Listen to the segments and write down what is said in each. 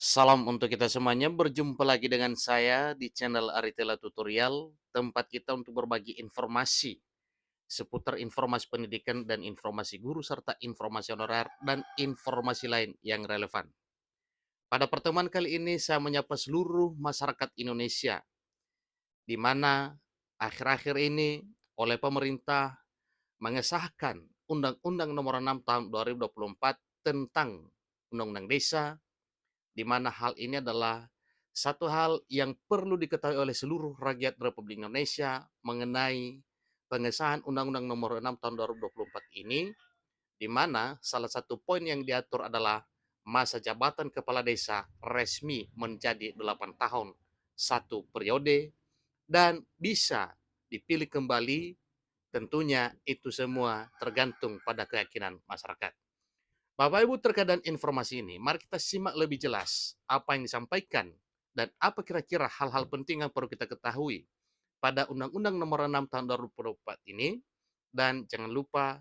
Salam untuk kita semuanya, berjumpa lagi dengan saya di channel Aritela Tutorial, tempat kita untuk berbagi informasi seputar informasi pendidikan dan informasi guru serta informasi honorer dan informasi lain yang relevan. Pada pertemuan kali ini saya menyapa seluruh masyarakat Indonesia, di mana akhir-akhir ini oleh pemerintah mengesahkan Undang-Undang Nomor 6 Tahun 2024 tentang Undang-Undang Desa, di mana hal ini adalah satu hal yang perlu diketahui oleh seluruh rakyat Republik Indonesia mengenai pengesahan Undang-Undang Nomor 6 Tahun 2024 ini, di mana salah satu poin yang diatur adalah masa jabatan kepala desa resmi menjadi 8 tahun satu periode dan bisa dipilih kembali. Tentunya itu semua tergantung pada keyakinan masyarakat. Bapak Ibu, terkait informasi ini, mari kita simak lebih jelas apa yang disampaikan dan apa kira-kira hal-hal penting yang perlu kita ketahui pada Undang-Undang Nomor 6 Tahun 2024 ini. Dan jangan lupa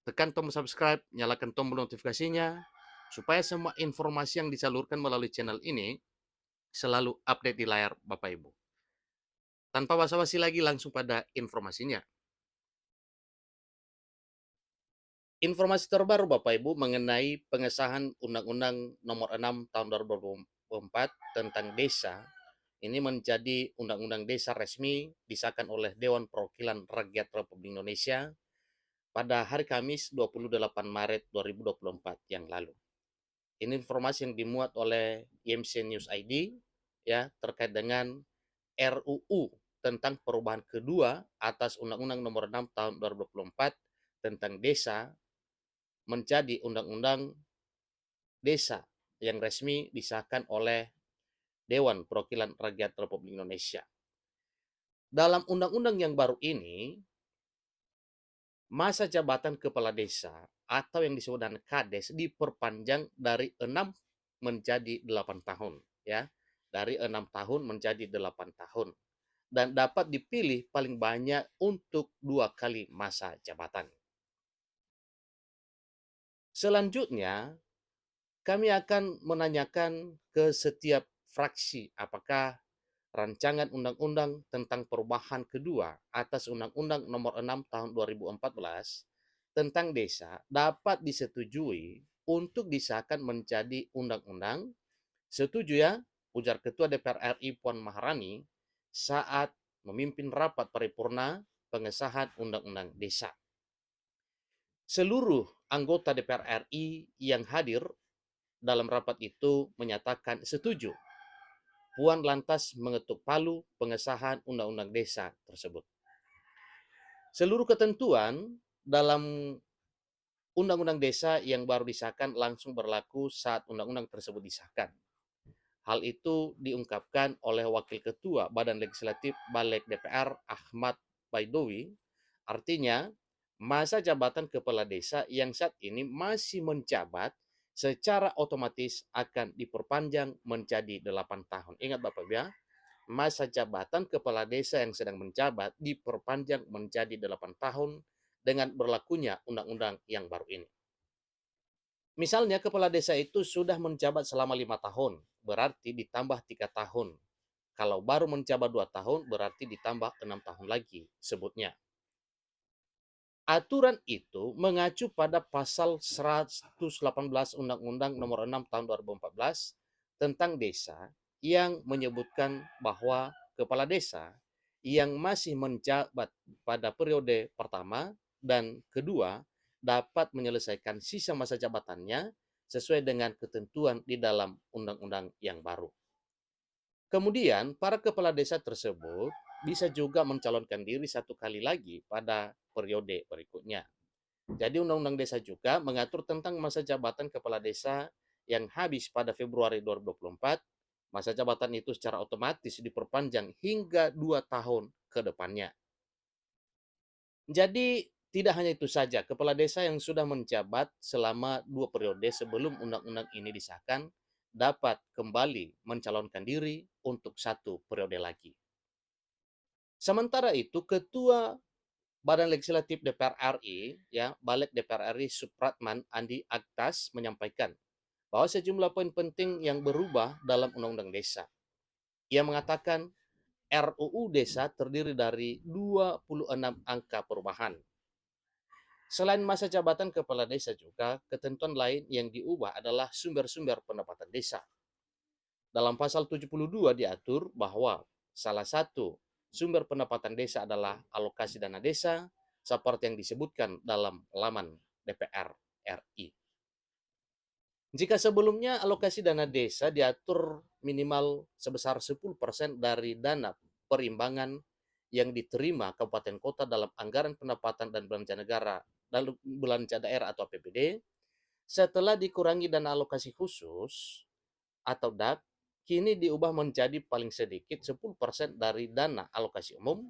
tekan tombol subscribe, nyalakan tombol notifikasinya, supaya semua informasi yang disalurkan melalui channel ini selalu update di layar Bapak Ibu. Tanpa basa-basi lagi, langsung pada informasinya. Informasi terbaru Bapak Ibu mengenai pengesahan Undang-Undang Nomor 6 Tahun 2024 tentang desa ini menjadi Undang-Undang Desa resmi disahkan oleh Dewan Perwakilan Rakyat Republik Indonesia pada hari Kamis 28 Maret 2024 yang lalu. Ini informasi yang dimuat oleh IMC News ID ya terkait dengan RUU tentang perubahan kedua atas Undang-Undang Nomor 6 Tahun 2024 tentang desa menjadi Undang-Undang Desa yang resmi disahkan oleh Dewan Perwakilan Rakyat Republik Indonesia. Dalam undang-undang yang baru ini, masa jabatan kepala desa atau yang disebut dengan kades diperpanjang dari 6 menjadi 8 tahun ya. Dari 6 tahun menjadi 8 tahun dan dapat dipilih paling banyak untuk 2 kali masa jabatan. Selanjutnya, kami akan menanyakan ke setiap fraksi apakah rancangan undang-undang tentang perubahan kedua atas Undang-Undang Nomor 6 Tahun 2014 tentang desa dapat disetujui untuk disahkan menjadi undang-undang. Setuju ya, ujar Ketua DPR RI Puan Maharani saat memimpin rapat paripurna pengesahan Undang-Undang Desa. Seluruh anggota DPR RI yang hadir dalam rapat itu menyatakan setuju. Puan lantas mengetuk palu pengesahan Undang-Undang Desa tersebut. Seluruh ketentuan dalam Undang-Undang Desa yang baru disahkan langsung berlaku saat Undang-Undang tersebut disahkan. Hal itu diungkapkan oleh Wakil Ketua Badan Legislatif Balik DPR Ahmad Baidowi. Artinya, masa jabatan kepala desa yang saat ini masih menjabat secara otomatis akan diperpanjang menjadi 8 tahun. Ingat Bapak ya, masa jabatan kepala desa yang sedang menjabat diperpanjang menjadi 8 tahun dengan berlakunya undang-undang yang baru ini. Misalnya kepala desa itu sudah menjabat selama 5 tahun, berarti ditambah 3 tahun. Kalau baru menjabat 2 tahun, berarti ditambah 6 tahun lagi sebutnya. Aturan itu mengacu pada pasal 118 Undang-Undang Nomor 6 Tahun 2014 tentang desa yang menyebutkan bahwa kepala desa yang masih menjabat pada periode pertama dan kedua dapat menyelesaikan sisa masa jabatannya sesuai dengan ketentuan di dalam undang-undang yang baru. Kemudian, para kepala desa tersebut bisa juga mencalonkan diri 1 kali lagi pada periode berikutnya. Jadi Undang-Undang Desa juga mengatur tentang masa jabatan kepala desa yang habis pada Februari 2024. Masa jabatan itu secara otomatis diperpanjang hingga 2 tahun ke depannya. Jadi tidak hanya itu saja, kepala desa yang sudah menjabat selama 2 periode sebelum undang-undang ini disahkan dapat kembali mencalonkan diri untuk 1 periode lagi. Sementara itu, Ketua Badan Legislatif DPR RI, ya, Balik DPR RI Supratman Andi Aktas menyampaikan bahwa sejumlah poin penting yang berubah dalam Undang-Undang Desa. Ia mengatakan RUU Desa terdiri dari 26 angka perubahan. Selain masa jabatan kepala desa juga, ketentuan lain yang diubah adalah sumber-sumber pendapatan desa. Dalam pasal 72 diatur bahwa salah satu sumber pendapatan desa adalah alokasi dana desa seperti yang disebutkan dalam laman DPR RI. Jika sebelumnya alokasi dana desa diatur minimal sebesar 10% dari dana perimbangan yang diterima kabupaten kota dalam anggaran pendapatan dan belanja negara, lalu belanja daerah atau APBD, setelah dikurangi dana alokasi khusus atau DAK, kini diubah menjadi paling sedikit 10% dari dana alokasi umum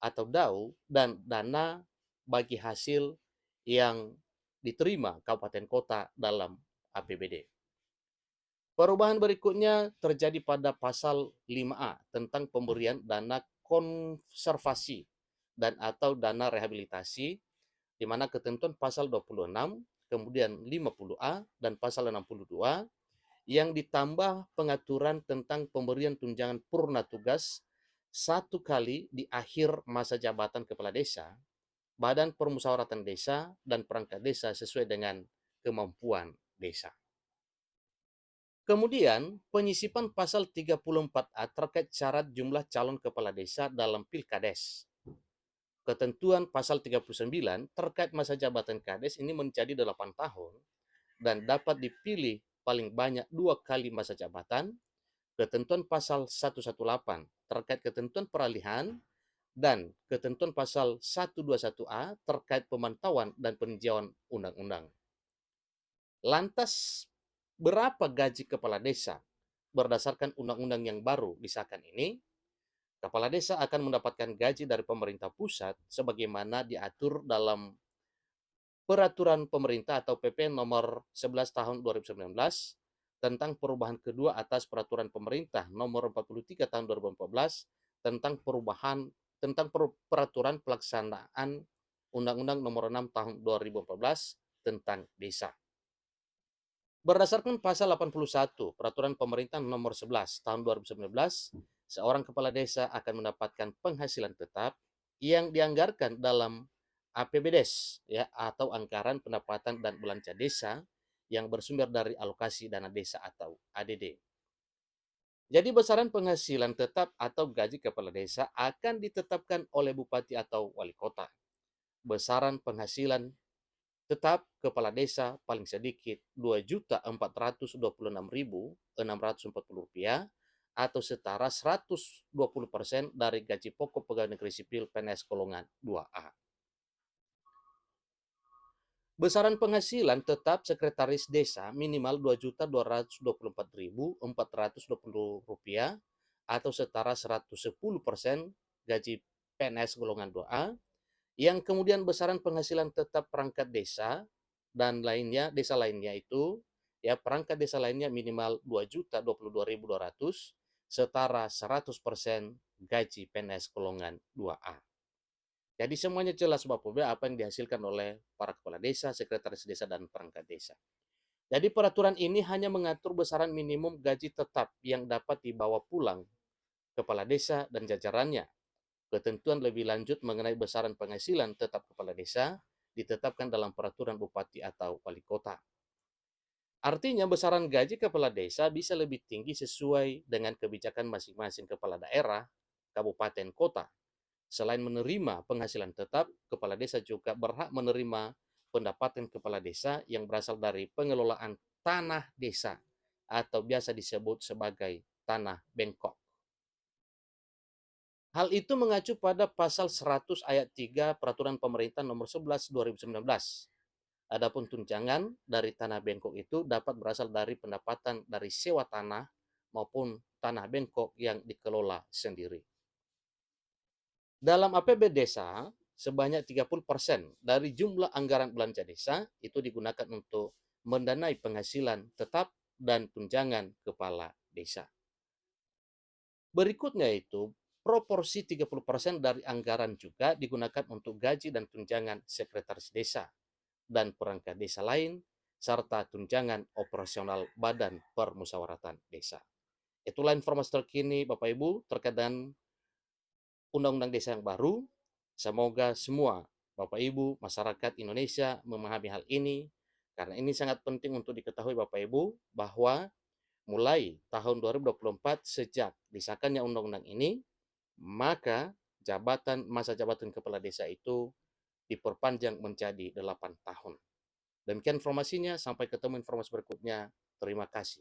atau DAU dan dana bagi hasil yang diterima kabupaten kota dalam APBD. Perubahan berikutnya terjadi pada pasal 5A tentang pemberian dana konservasi dan atau dana rehabilitasi, di mana ketentuan pasal 26, kemudian 50A dan pasal 62 yang ditambah pengaturan tentang pemberian tunjangan purna tugas satu kali di akhir masa jabatan kepala desa, badan permusyawaratan desa, dan perangkat desa sesuai dengan kemampuan desa. Kemudian, penyisipan pasal 34A terkait syarat jumlah calon kepala desa dalam Pilkades. Ketentuan pasal 39 terkait masa jabatan Kades ini menjadi 8 tahun dan dapat dipilih paling banyak 2 kali masa jabatan. Ketentuan pasal 118 terkait ketentuan peralihan dan ketentuan pasal 121A terkait pemantauan dan peninjauan undang-undang. Lantas, berapa gaji kepala desa? Berdasarkan undang-undang yang baru disahkan ini, kepala desa akan mendapatkan gaji dari pemerintah pusat sebagaimana diatur dalam Peraturan Pemerintah atau PP nomor 11 tahun 2019 tentang perubahan kedua atas Peraturan Pemerintah nomor 43 tahun 2014 tentang peraturan pelaksanaan Undang-Undang nomor 6 tahun 2014 tentang desa. Berdasarkan pasal 81 Peraturan Pemerintah nomor 11 tahun 2019, seorang kepala desa akan mendapatkan penghasilan tetap yang dianggarkan dalam APBDes ya atau anggaran pendapatan dan belanja desa yang bersumber dari alokasi dana desa atau ADD. Jadi besaran penghasilan tetap atau gaji kepala desa akan ditetapkan oleh bupati atau wali kota. Besaran penghasilan tetap kepala desa paling sedikit Rp2.426.640 atau setara 120% dari gaji pokok pegawai negeri sipil PNS golongan 2A. Besaran penghasilan tetap sekretaris desa minimal Rp2.224.420 atau setara 110% gaji PNS golongan 2A, yang kemudian besaran penghasilan tetap perangkat desa dan lainnya desa lainnya itu ya perangkat desa lainnya minimal Rp2.022.200 setara 100% gaji PNS golongan 2A. Jadi semuanya jelas Bapak Ibu apa yang dihasilkan oleh para kepala desa, sekretaris desa dan perangkat desa. Jadi peraturan ini hanya mengatur besaran minimum gaji tetap yang dapat dibawa pulang kepala desa dan jajarannya. Ketentuan lebih lanjut mengenai besaran penghasilan tetap kepala desa ditetapkan dalam peraturan bupati atau wali kota. Artinya besaran gaji kepala desa bisa lebih tinggi sesuai dengan kebijakan masing-masing kepala daerah, kabupaten, kota. Selain menerima penghasilan tetap, kepala desa juga berhak menerima pendapatan kepala desa yang berasal dari pengelolaan tanah desa atau biasa disebut sebagai tanah bengkok. Hal itu mengacu pada pasal 100 ayat 3 Peraturan Pemerintah nomor 11 2019. Adapun tunjangan dari tanah bengkok itu dapat berasal dari pendapatan dari sewa tanah maupun tanah bengkok yang dikelola sendiri. Dalam APBD desa, sebanyak 30% dari jumlah anggaran belanja desa itu digunakan untuk mendanai penghasilan tetap dan tunjangan kepala desa. Berikutnya itu, proporsi 30% dari anggaran juga digunakan untuk gaji dan tunjangan sekretaris desa dan perangkat desa lain serta tunjangan operasional Badan Permusyawaratan Desa. Itulah informasi terkini Bapak Ibu terkait dengan Undang-Undang Desa yang baru. Semoga semua Bapak Ibu masyarakat Indonesia memahami hal ini, karena ini sangat penting untuk diketahui Bapak Ibu bahwa mulai tahun 2024 sejak disahkannya undang-undang ini, maka masa jabatan kepala desa itu diperpanjang menjadi 8 tahun. Demikian informasinya, sampai ketemu informasi berikutnya. Terima kasih.